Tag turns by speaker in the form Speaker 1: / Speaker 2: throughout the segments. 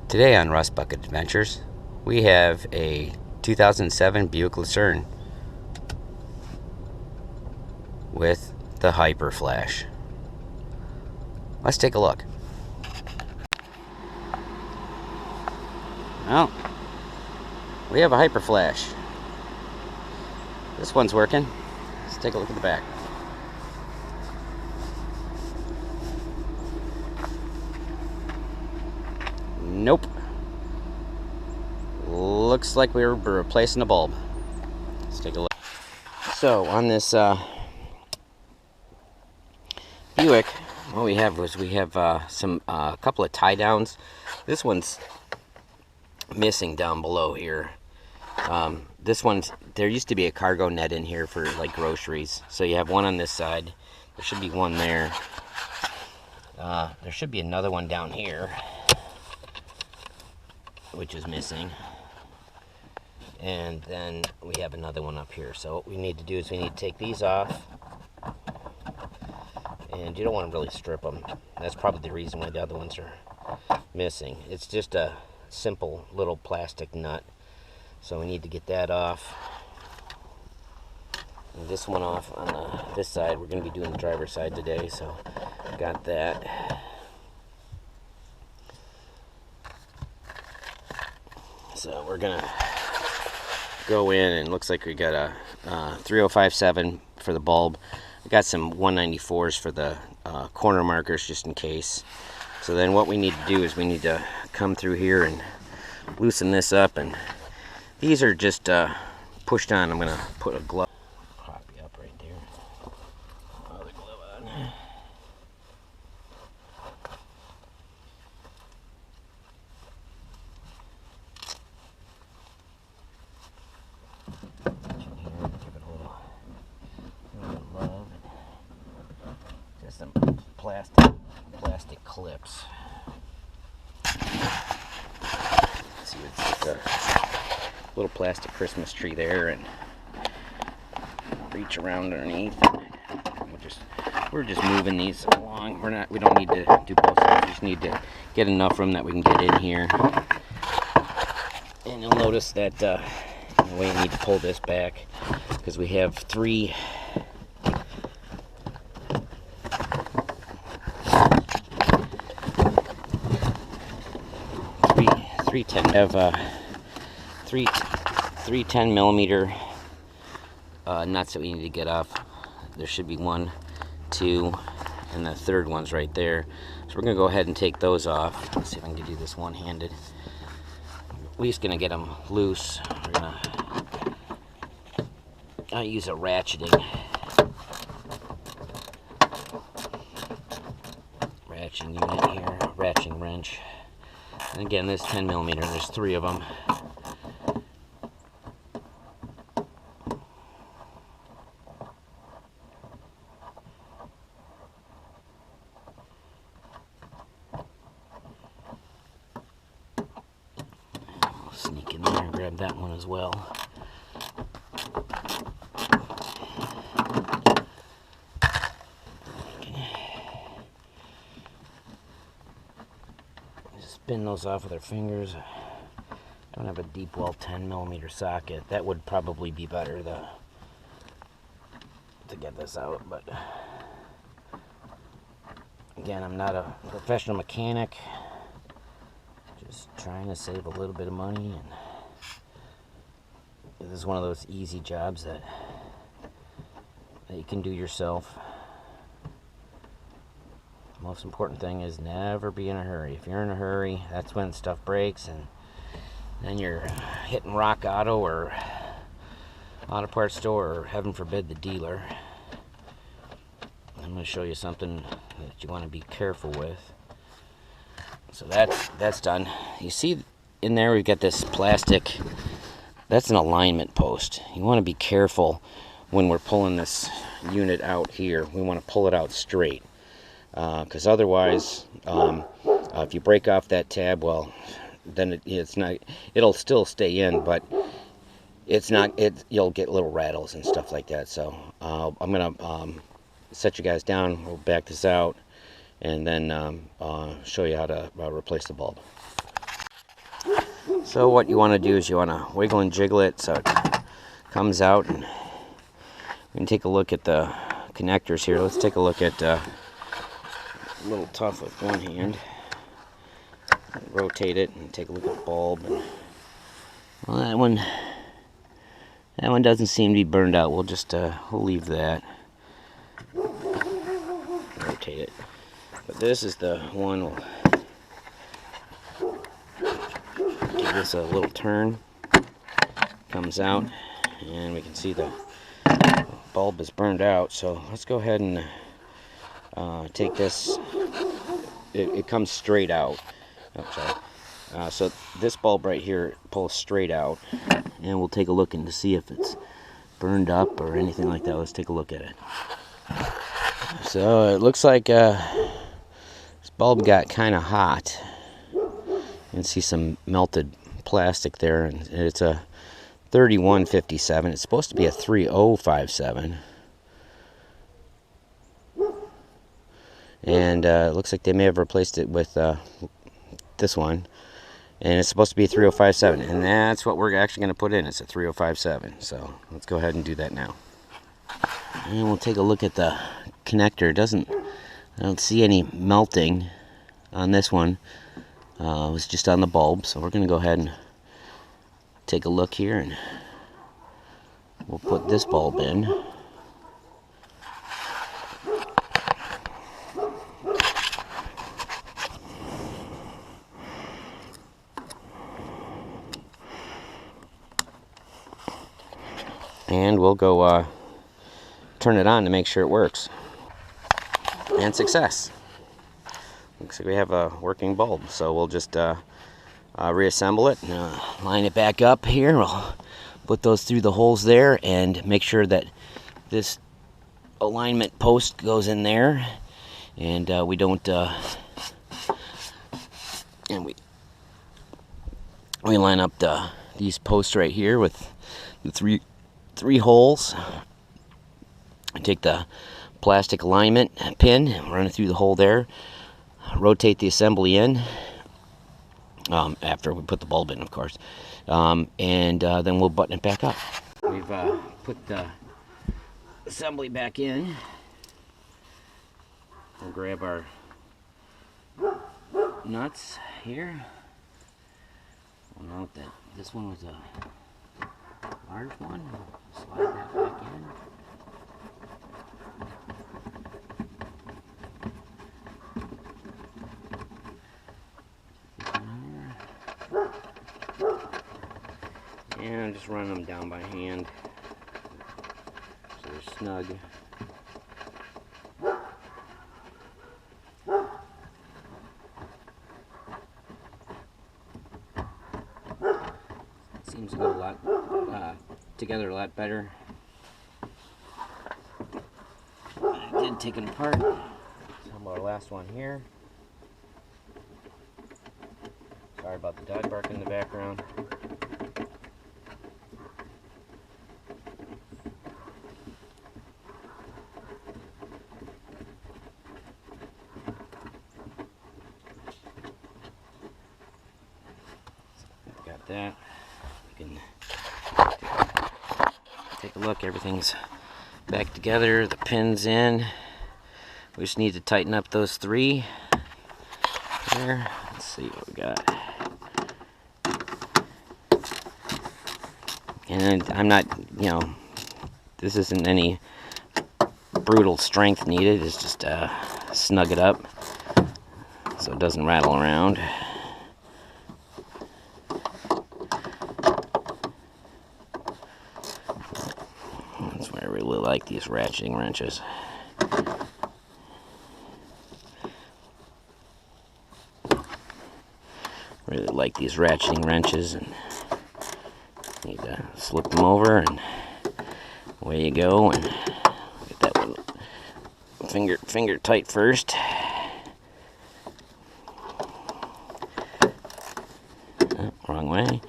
Speaker 1: Today on Rust Bucket Adventures, we have a 2007 Buick Lucerne with the Hyper Flash. Let's take a look. Well, we have a Hyper Flash. This one's working. Let's take a look at the back. Nope. Looks like we were replacing a bulb. Let's take a look. So on this Buick, what we have a couple of tie downs. This one's missing down below here. There used to be a cargo net in here for like groceries. So you have one on this side. There should be one there. There should be another one down here, which is missing, and then we have another one up here. So what we need to do is we need to take these off, and you don't want to really strip them. That's probably the reason why the other ones are missing. It's just a simple little plastic nut, so we need to get that off, and this one off on this side. We're going to be doing the driver's side today, so got that. So we're gonna go in, and it looks like we got a 3057 for the bulb. We got some 194s for the corner markers just in case. So then what we need to do is we need to come through here and loosen this up, and these are just pushed on. I'm gonna put a glove, prop you up right there. Oh, the glove on. Just some plastic clips. See, it's a little plastic Christmas tree there, and reach around underneath. We're just moving these along. We don't need to do both sides. We just need to get enough room that we can get in here. And you'll notice that we need to pull this back because we have three 10 millimeter nuts that we need to get off. There should be 1, 2, and the third one's right there. So we're gonna go ahead and take those off. Let's see if I can do this one-handed. At least gonna get them loose. We're gonna use a ratcheting unit here, ratcheting wrench. And again, this 10 millimeter, there's 3 of them. I'll sneak in there and grab that one as well. Spin those off with our fingers. Don't have a deep well 10 millimeter socket. That would probably be better to get this out, but again, I'm not a professional mechanic, just trying to save a little bit of money, and this is one of those easy jobs that you can do yourself. Most important thing is never be in a hurry. If you're in a hurry, that's when stuff breaks, and then you're hitting Rock Auto or auto parts store, or heaven forbid the dealer. I'm going to show you something that you want to be careful with. So that's done. You see in there we've got this plastic. That's an alignment post. You want to be careful when we're pulling this unit out here. We want to pull it out straight. Because otherwise, if you break off that tab, well, then it'll still stay in, but you'll get little rattles and stuff like that. So I'm gonna set you guys down. We'll back this out, and then show you how to replace the bulb. So what you want to do is you want to wiggle and jiggle it so it comes out, and we can take a look at the connectors here. Let's take a look at a little tough with one hand. Rotate it and take a look at the bulb. And, well, that one doesn't seem to be burned out. We'll just we'll leave that. Rotate it. But this is the one. We'll give this a little turn. Comes out, and we can see the bulb is burned out. So let's go ahead and take this. It comes straight out. Oh, sorry. So this bulb right here pulls straight out, and we'll take a look to see if it's burned up or anything like that. Let's take a look at it. So it looks like this bulb got kind of hot. You can see some melted plastic there, and it's a 3157. It's supposed to be a 3057. And it looks like they may have replaced it with this one, and it's supposed to be a 3057, and that's what we're actually going to put in. It's a 3057. So let's go ahead and do that now, and we'll take a look at the connector. I don't see any melting on this one. It was just on the bulb, so we're going to go ahead and take a look here, and we'll put this bulb in. And we'll go turn it on to make sure it works. And success. Looks like we have a working bulb. So we'll just reassemble it and line it back up here. We'll put those through the holes there and make sure that this alignment post goes in there, and we don't and we line up these posts right here with the three holes. I take the plastic alignment pin, run it through the hole there, rotate the assembly in, after we put the bulb in, of course, and then we'll button it back up. We've put the assembly back in. We'll grab our nuts here. We'll note that this one was a large one. Slide that back in. And just run them down by hand so they're snug. Seems to go a lot together a lot better. I did take it apart. How about our last one here? Sorry about the dog bark in the background. Got that. You can take a look. Everything's back together. The pin's in. We just need to tighten up those three there. Let's see what we got. And I'm not, this isn't any brutal strength needed. It's just snug it up so it doesn't rattle around. That's why I really like these ratcheting wrenches. Really like these ratcheting wrenches, and need to slip them over, and away you go. And get that one finger tight first. Oh, wrong way,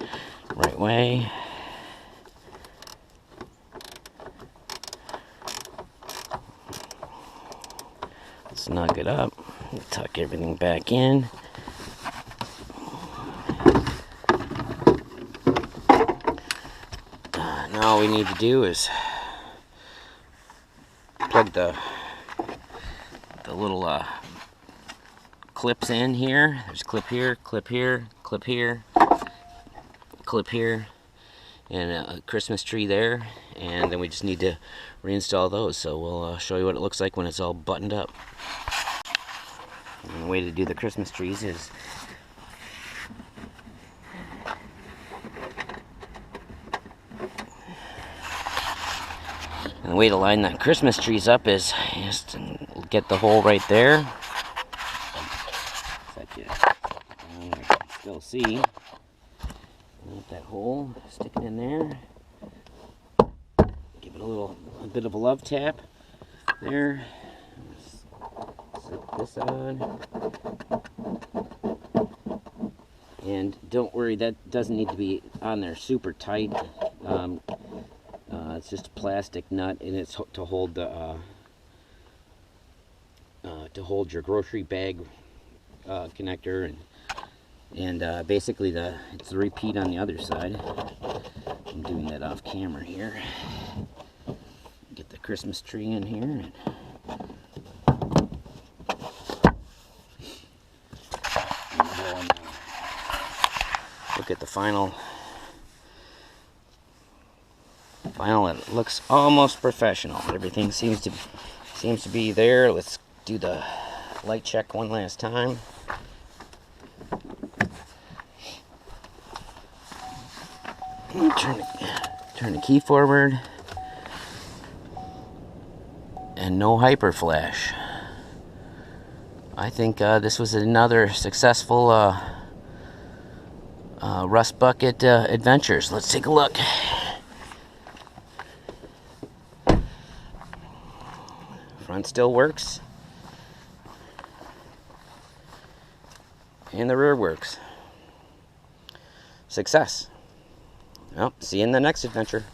Speaker 1: right way. Snug it up, tuck everything back in. Now all we need to do is plug the little clips in here. There's a clip here, clip here, clip here, clip here, and a Christmas tree there. And then we just need to reinstall those. So we'll show you what it looks like when it's all buttoned up. And the way to do the Christmas trees is and the way to line that Christmas trees up is just get the hole right there. Still see. Get that hole, stick it in there. Give it a bit of a love tap there. Set this on. And don't worry, that doesn't need to be on there super tight. It's just a plastic nut, and it's to hold the your grocery bag connector, and basically it's the repeat on the other side. I'm doing that off camera here. Get the Christmas tree in here. And look at the final. It looks almost professional. Everything seems to be there. Let's do the light check one last time. Turn the key forward, and no hyper flash. I think this was another successful Rust Bucket adventures. Let's take a look. Front still works, and the rear works. Success. Well, see you in the next adventure.